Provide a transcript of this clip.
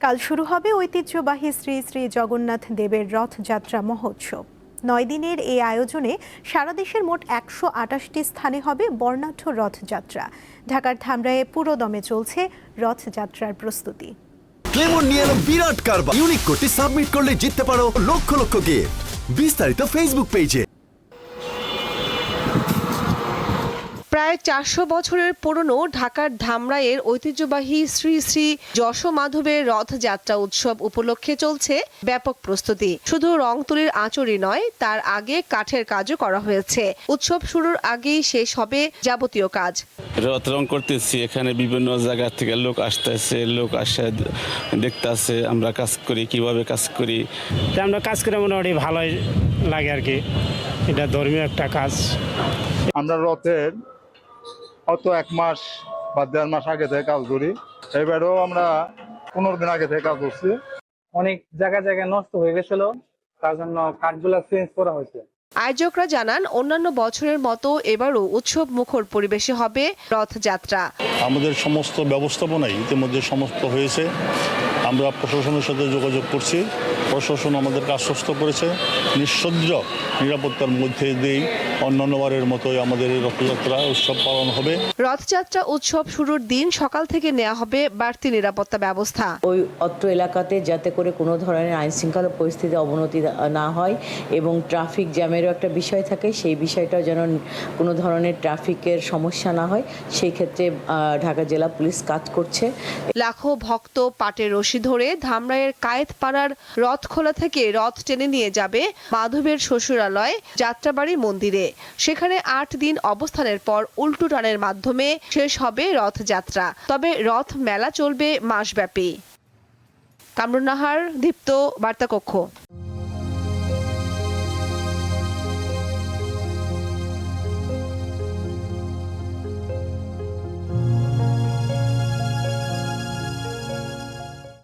কাল শুরু হবে ঐতিহ্যবাহী শ্রী শ্রী জগন্নাথ দেবের রথযাত্রা মহোৎসব। 9 দিনের এই আয়োজনে সারা দেশের মোট 128টি স্থানে হবে বর্ণাঢ্য রথযাত্রা। ঢাকার ধামরায়ে পুরোদমে চলছে রথযাত্রার প্রস্তুতি। ক্লেমন নিয়ে এলো বিরাট কারবার। ইউনিক কোডটি সাবমিট করলে জিততে পারো লক্ষ লক্ষ গিফট। বিস্তারিত ফেসবুক পেজে। প্রায় 400 বছরের পুরনো ঢাকার ধামরাইয়ের ঐতিহ্যবাহী শ্রী শ্রী যশোমাধবের রথযাত্রা উৎসব উপলক্ষে চলছে ব্যাপক প্রস্তুতি। শুধু রং তুলির আঁচড়ই নয়, তার আগে কাঠের কাজও করা হয়েছে। উৎসব শুরুর আগেই শেষ হবে যাবতীয় কাজ। রথ রং করতেছি, এখানে বিভিন্ন জায়গা থেকে লোক আসতেছে, লোক আসে দেখতে আসে আমরা কাজ করি, কিভাবে কাজ করি। আমরা কাজ করে মোটামুটি ভালোই লাগে আর কি। এটা ধর্মীয় একটা কাজ। আমরা রথের হয়তো 1 মাস বা 1.5 মাস আগে থেকে কাজ করি। এবারেও আমরা 15 দিন আগে থেকে কাজ করছি। অনেক জায়গায় নষ্ট হয়ে গেছিল, তার জন্য কাঠগুলা চেঞ্জ করা হয়েছে। আয়োজকরা জানান, অন্যান্য বছরের মতো এবারও উৎসব মুখর পরিবেশে হবে রথযাত্রা। আমাদের সমস্ত ব্যবস্থাপনাই ইতিমধ্যে সমস্ত হয়েছে। আমরা প্রশাসনের সাথে যোগাযোগ করছি, প্রশাসন আমাদেরকে আশ্বস্ত করেছে নিঃসন্দেহ নিরাপত্তার মধ্যে দিয়েই অন্যান্যবারের মতোই আমাদের এই রথযাত্রা উৎসব পালন হবে। রথযাত্রা উৎসব শুরুর দিন সকাল থেকে নেওয়া হবে বাড়তি নিরাপত্তা ব্যবস্থা। ওই অত্র এলাকাতে যাতে করে কোনো ধরনের আইন শৃঙ্খলা পরিস্থিতি অবনতি না হয় এবং ট্রাফিক জ্যামেরও একটা বিষয় থাকে, সেই বিষয়টাও যেন কোনো ধরনের ট্রাফিকের সমস্যা না হয়, সেই ক্ষেত্রে ঢাকা জেলা পুলিশ কাজ করছে। লাখো ভক্ত পাটের রশি ধরে ধামরাইয়ের কায়েতপাড়ার রথখোলা থেকে রথ টেনে নিয়ে যাবে মাধবের শ্বশুরালয় যাত্রাবাড়ি মন্দিরে। সেখানে 8 দিন অবস্থানের পর উল্টো টানের মাধ্যমে শেষ হবে রথযাত্রা। তবে রথ মেলা চলবে মাসব্যাপী। কামরুন নাহার, দীপ্ত, বার্তা কক্ষ।